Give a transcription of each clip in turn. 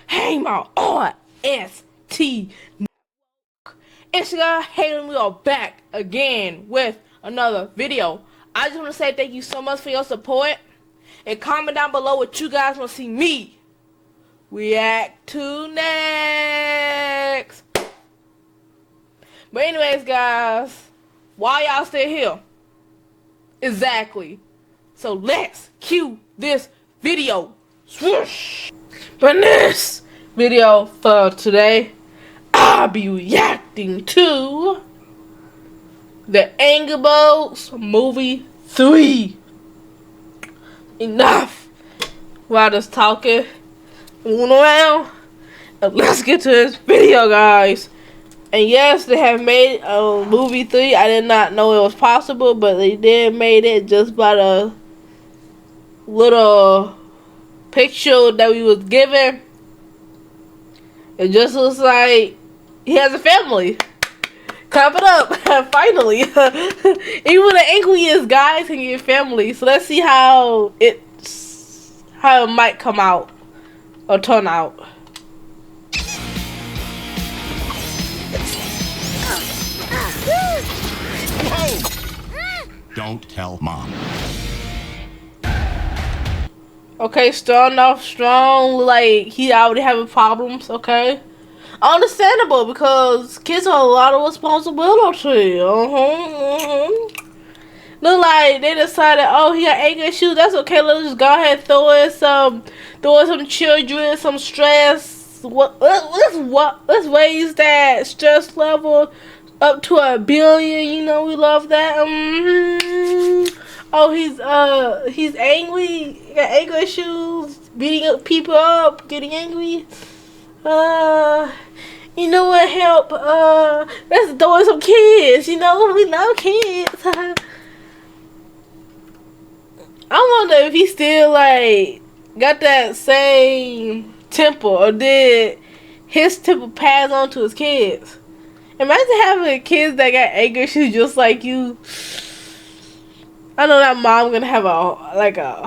Hey, my R.S.T. Instagram, hey, we are back again with another video. I just want to say thank you so much for your support. And comment down below what you guys want to see me react to next. But anyways, guys, why y'all still here? Exactly. So let's cue this video. Swoosh. But in this video for today, I'll be reacting to the Angry Birds movie 3. Enough while just talking, moving around, and let's get to this video, guys. And yes, they have made a movie 3. I did not know it was possible, but they did made it just by the little picture that we was given. It just looks like he has a family. Clap it up. Finally. Even the angriest guys can get family. So let's see how it might come out or turn out. Whoa! Don't tell Mom. Okay, starting off strong, like he already having problems, okay? Understandable, because kids have a lot of responsibility. Look like they decided, oh, he got anger issues, that's okay, let's just go ahead and throw in some children, some stress. Let's raise that stress level up to 1 billion, you know, we love that. Oh, he's angry, he got anger issues, beating up people up, getting angry. You know what, help, let's throw in some kids, you know, we love kids. I wonder if he still, like, got that same temper, or did his temper pass on to his kids? Imagine having kids that got anger issues just like you. I know that mom gonna have a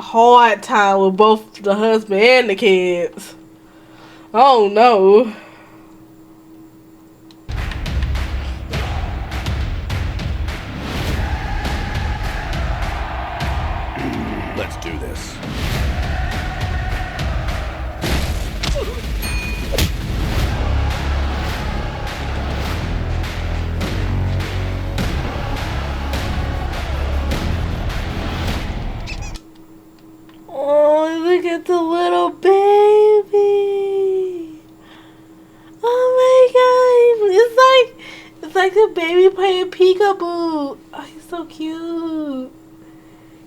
hard time with both the husband and the kids. Oh no. Let's do this. Oh, look at the little baby. Oh my god. It's like the baby playing peekaboo. Oh, he's so cute.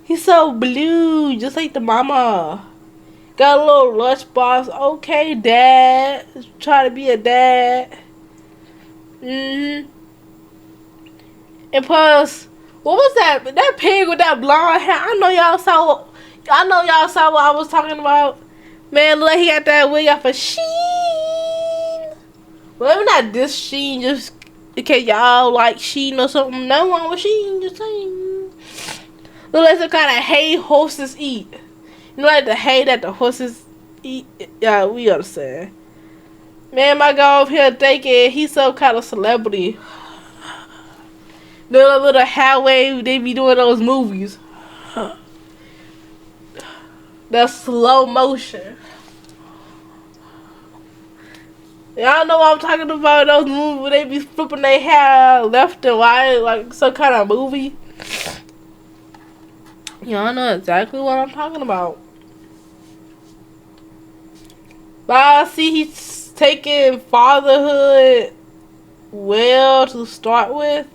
He's so blue, just like the mama. Got a little lunchbox. Okay, dad. Try to be a dad. And plus, what was that? That pig with that blonde hair. I know y'all saw what I was talking about. Man, look, he got that wig off of Shein. Well, maybe not this Shein, just in case y'all like Shein or something. No one with Shein, just saying. Look like some kind of hay horses eat. You know, like the hay that the horses eat? Yeah, we understand. Man, my guy over here thinking he's some kind of celebrity. Little highway they be doing those movies. That's slow motion. Y'all know what I'm talking about, those movies where they be flipping their hair left and right like some kind of movie. Y'all know exactly what I'm talking about. But I see he's taking fatherhood well to start with.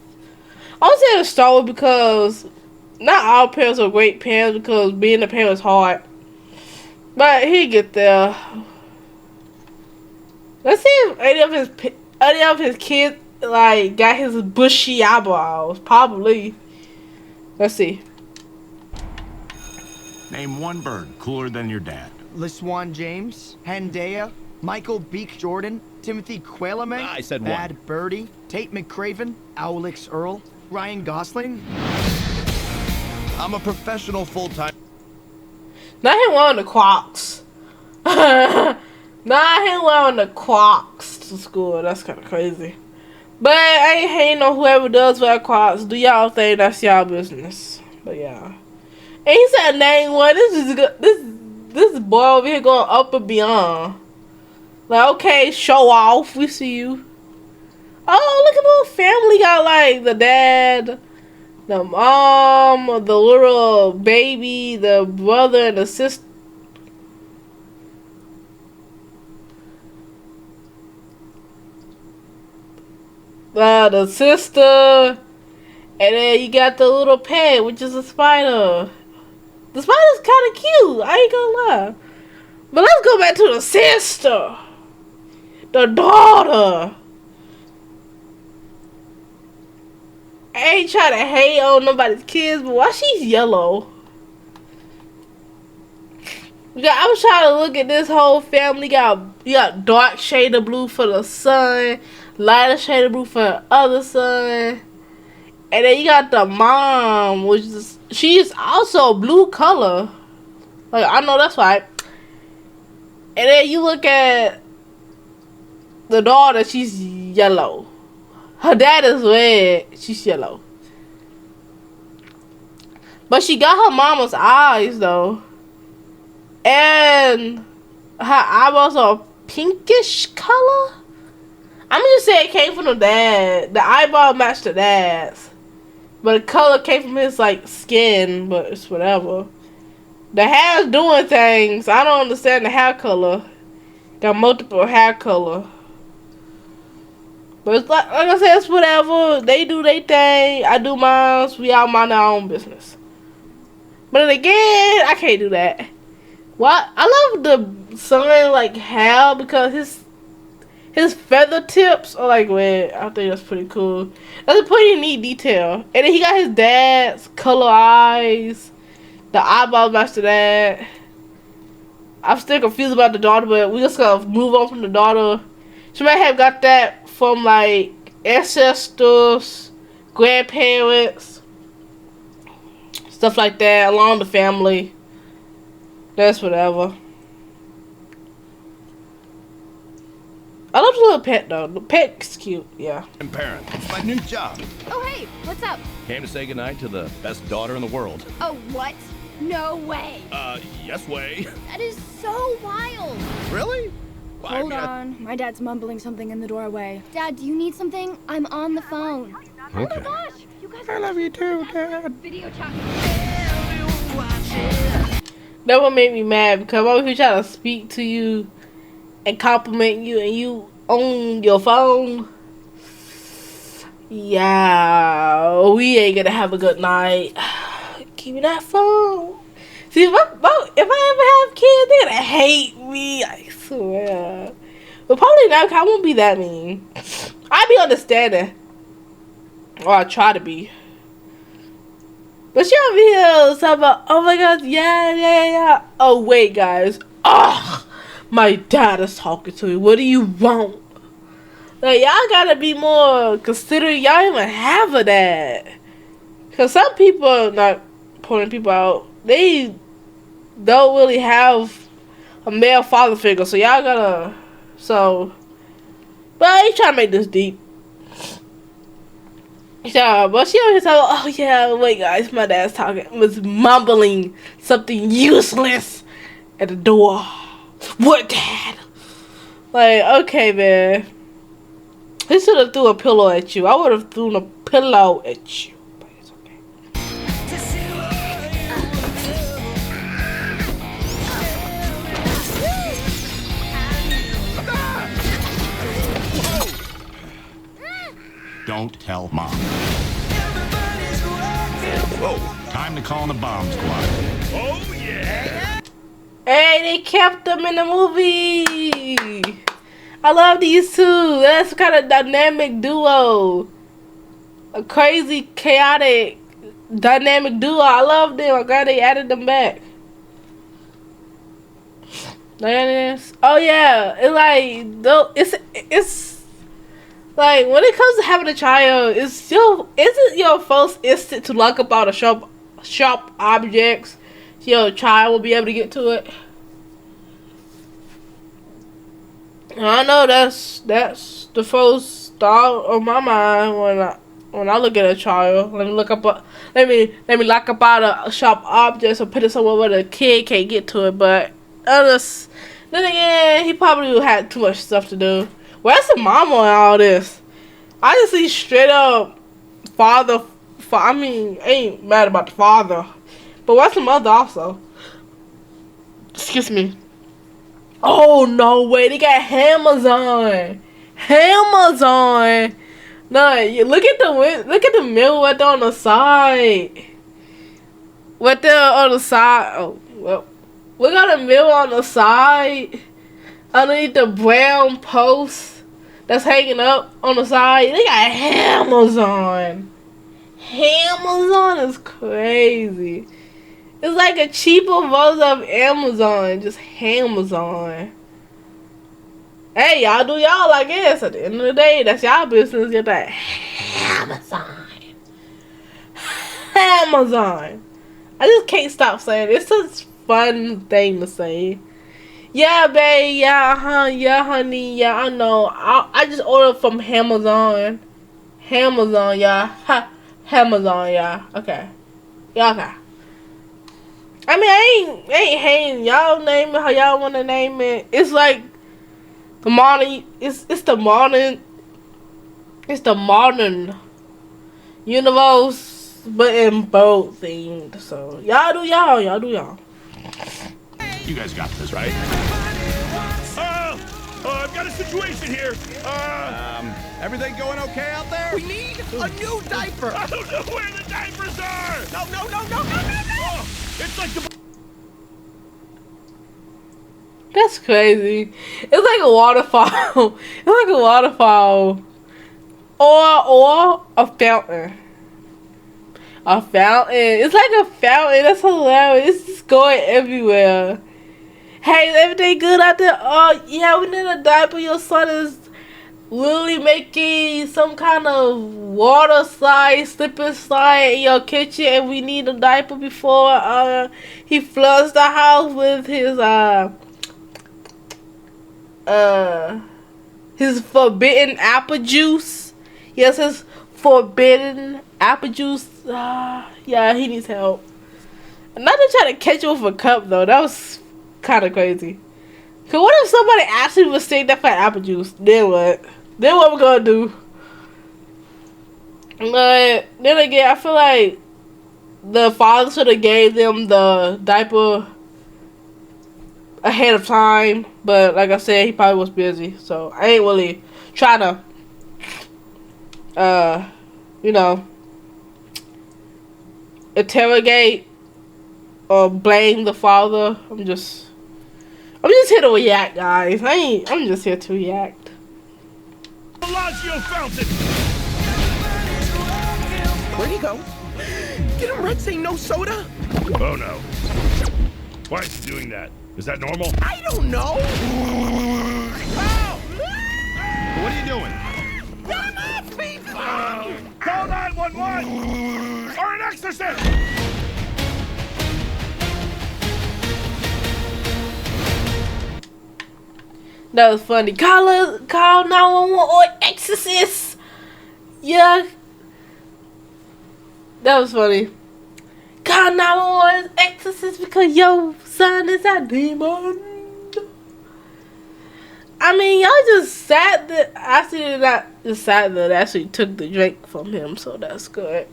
I would say to start with because not all parents are great parents, because being a parent is hard. But he'll get there. Let's see if any of his kids like got his bushy eyebrows. Probably. Let's see. Name one bird cooler than your dad. LaSwan James, Hendaya, Michael Beek Jordan, Timothy Qualamay, I said Bad one. Birdie, Tate McCraven, Owlix Earl, Ryan Gosling. I'm a professional full-time. Not him wearing the Crocs. Nah, he wearing the Crocs to school. That's kind of crazy. But I ain't hating on whoever does wear Crocs. Do y'all think that's y'all business? But yeah. And he said name one. This is good. This boy over here going up and beyond. Like, okay, show off. We see you. Oh, look at the little family. Got like the dad, the mom, the little baby, the brother, and the sister. The sister, and then you got the little pet, which is a spider. The spider's kind of cute. I ain't gonna lie. But let's go back to the sister, the daughter. I ain't trying to hate on nobody's kids, but why she's yellow? I was trying to look at this whole family. You got dark shade of blue for the son, lighter shade of blue for the other son, and then you got the mom, which is she's also blue color. Like, I know that's right. And then you look at the daughter, she's yellow. Her dad is red, she's yellow. But she got her mama's eyes though. And her eyebrows are pinkish color. I'm gonna just say it came from the dad. The eyebrow matched the dad's. But the color came from his like skin, but it's whatever. The hair's doing things. I don't understand the hair color. Got multiple hair color. But it's like I said, it's whatever. They do their thing. I do mine. We all mind our own business. But then again, I can't do that. What? I love the son like hair because his feather tips are like red. I think that's pretty cool. That's a pretty neat detail. And then he got his dad's color eyes. The eyeballs match to that. I'm still confused about the daughter, but we just gotta move on from the daughter. She might have got that from like ancestors, grandparents, stuff like that, along the family. That's whatever. I love the little pet though. The pet's cute, yeah. And parent, it's my new job. Oh, hey, what's up? Came to say goodnight to the best daughter in the world. Oh, what? No way. Yes way. That is so wild. Really? Well, Hold on. My dad's mumbling something in the doorway. Dad, do you need something? I'm on the phone. Okay. Oh my gosh, you guys I love you too, Dad. video chat. That would make me mad because I'm over here trying to speak to you and compliment you and you on your phone. Yeah, we ain't gonna have a good night. Give me that phone. See, if I ever have kids, they're gonna hate me. I swear. But probably not, because I won't be that mean. I'll be understanding. Or I try to be. But she over here talking about, oh my god, yeah. Oh, wait, guys. Ugh. My dad is talking to me. What do you want? Like, y'all gotta be more considerate. Y'all even have a dad. Because some people, not pulling people out, they don't really have a male father figure. So y'all gotta, but I ain't trying to make this deep. Yeah, but she always talking, oh yeah, wait guys, my dad's talking, was mumbling something useless at the door. What, Dad? Like, okay, man. He should have threw a pillow at you. I would have thrown a pillow at you. But it's okay. Don't tell Mom. Whoa, time to call in the bomb squad. Oh, yeah! Hey, they kept them in the movie. I love these two. That's kind of dynamic duo. A crazy, chaotic, dynamic duo. I love them. I'm glad they added them back. Oh yeah, it's like when it comes to having a child, isn't your first instinct to lock up all the sharp objects so your child will be able to get to it? I know that's the first thought of my mind when I look at a child. Let me look up let me lock up out a sharp objects or put it somewhere where the kid can't get to it. But then again, he probably had too much stuff to do. Where's the mama in all this? I just see straight up father. I mean, I ain't mad about the father, but where's the mother also? Excuse me. Oh no way! They got hammers on. Hammers on. No, look at the mirror right there on the side. Right there on the side. Oh well, we got a mirror on the side underneath the brown post that's hanging up on the side. They got hammers on. Hammers on is crazy. It's like a cheaper version of Amazon, just Amazon. Hey, y'all do y'all, I guess. At the end of the day, that's y'all business. Get that Amazon. Amazon. I just can't stop saying it. It's such a fun thing to say. Yeah, babe. Yeah, yeah, honey. Yeah, I know. I just ordered from Amazon. Amazon, yeah. Amazon, yeah. Okay. Yeah, okay. I mean, I ain't hating. Y'all name it how y'all want to name it. It's like the modern. It's the modern universe, but in both themed. So y'all do y'all. Y'all do y'all. You guys got this, right? I've got a situation here. Everything going okay out there? We need a new diaper. I don't know where the diapers are. No. Oh, it's like the. That's crazy. It's like a waterfall. It's like a waterfall. Or a fountain. A fountain. It's like a fountain. That's hilarious. It's just going everywhere. Hey, is everything good out there? Oh, yeah, we need a diaper. Your son is literally making some kind of water slide, slipper slide in your kitchen, and we need a diaper before he floods the house with his forbidden apple juice. Yes, his forbidden apple juice. Yeah, he needs help. Not to try to catch him with a cup though. That was kind of crazy. Cause what if somebody actually mistake that for apple juice? Then what? Then what we gonna do? But then again, I feel like the father should have gave them the diaper ahead of time. But like I said, he probably was busy, so I ain't really trying to, interrogate or blame the father. I'm just here to react, guys. I'm just here to react. Bellagio fountain. Where'd he go? Didn't Red say no soda? Oh no. Why is he doing that? Is that normal? I don't know. What are you doing? Run off me! Call 911 or an exorcist! That was funny. Call 911 or exorcist. Yeah. That was funny. Call 911 exorcist because your son is a demon. I mean, y'all just sad that that actually took the drink from him, so that's good.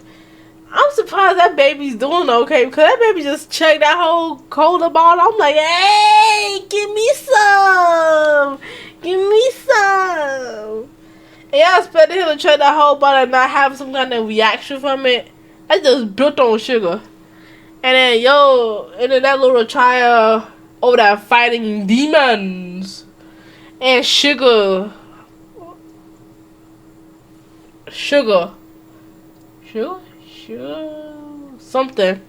I'm surprised that baby's doing okay because that baby just checked that whole cola bottle. I'm like, hey, give me some. Give me some. And y'all expected him to check that whole bottle and not have some kind of reaction from it. That's just built on sugar. And then, that little child over there fighting demons. And sugar. Something.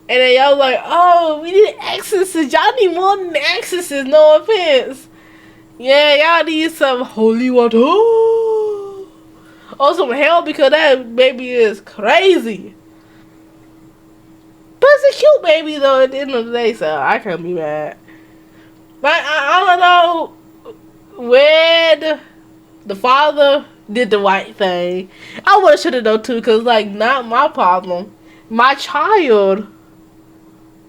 And then y'all like, oh, we need an exorcist. Y'all need more than an exorcist, no offense. Yeah, y'all need some holy water. Or some help because that baby is crazy. But it's a cute baby though at the end of the day, so I can't be mad. But I don't know. when the father did the right thing, I would have should have known too, cause like not my problem, my child.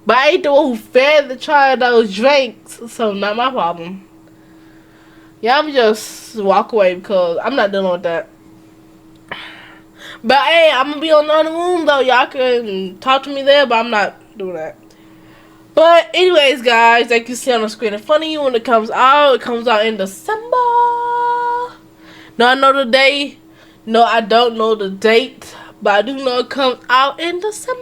But I ain't the one who fed the child those drinks, so not my problem. Yeah, I'm just walk away because I'm not dealing with that. But hey, I'm gonna be on the other room though. Y'all can talk to me there, but I'm not doing that. But anyways, guys, like you see on the screen in front of you, when it comes out in December. No, I know the day. No, I don't know the date, but I do know it comes out in December.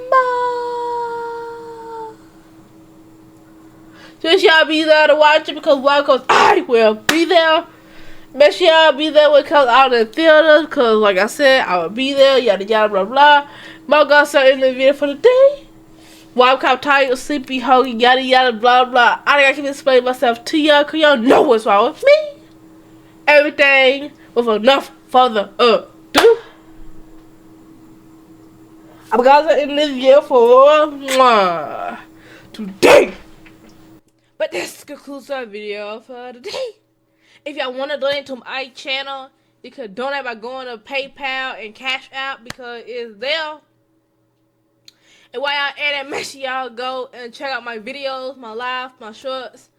So y'all be there to watch it because I will be there. Make sure y'all be there when it comes out in theaters, because like I said, I will be there, yada yada blah blah. My God started in the video for the day. Why I'm tired, sleepy, hungry, yada yada blah blah. I gotta keep explaining myself to y'all because y'all know what's wrong with me. Everything with enough further ado. I'm gonna end this video for today. But this concludes our video for today. If y'all want to donate to my channel, you could donate by going to PayPal and Cash App because it's there. And while y'all at it, make sure y'all go and check out my videos, my live, my shorts,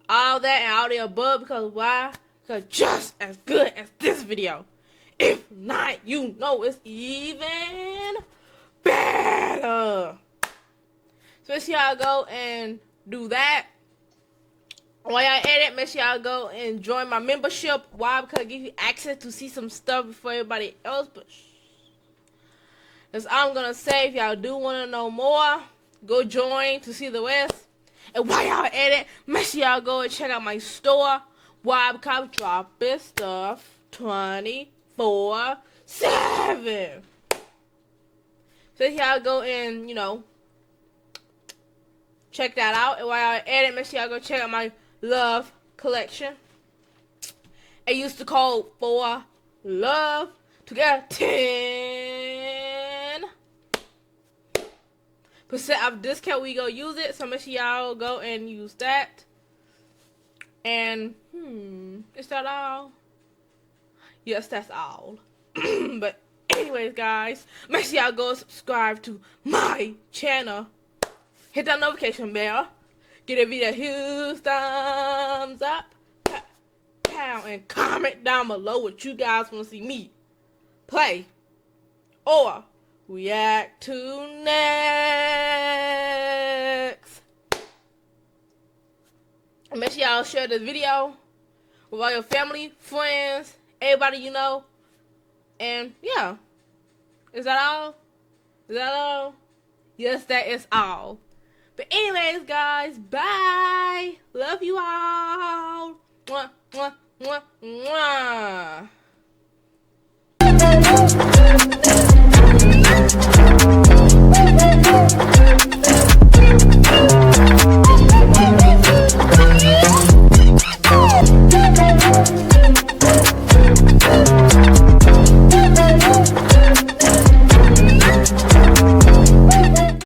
all that and all the above. Because why? Because just as good as this video. If not, you know it's even better. So make sure y'all go and do that. While y'all at it, make sure y'all go and join my membership. Why? Because I give you access to see some stuff before everybody else. But that's all I'm gonna say. If y'all do want to know more, go join to see the rest. And while y'all at it, make sure y'all go and check out my store. Why? Because I'm dropping stuff 24/7. So y'all go and, you know, check that out. And while y'all at it, make sure y'all go check out my Love collection. I used to code for love to get 10% off discount. We go use it, so make sure y'all go and use that. And is that all? Yes, that's all. But anyways, guys, make sure y'all go subscribe to my channel. Hit that notification bell. Give a video a huge thumbs up, pound, and comment down below what you guys want to see me play or react to next. And make sure y'all share this video with all your family, friends, everybody you know. And yeah, is that all? Is that all? Yes, that is all. But anyways, guys, bye. Love you all. Mwah, mwah, mwah, mwah.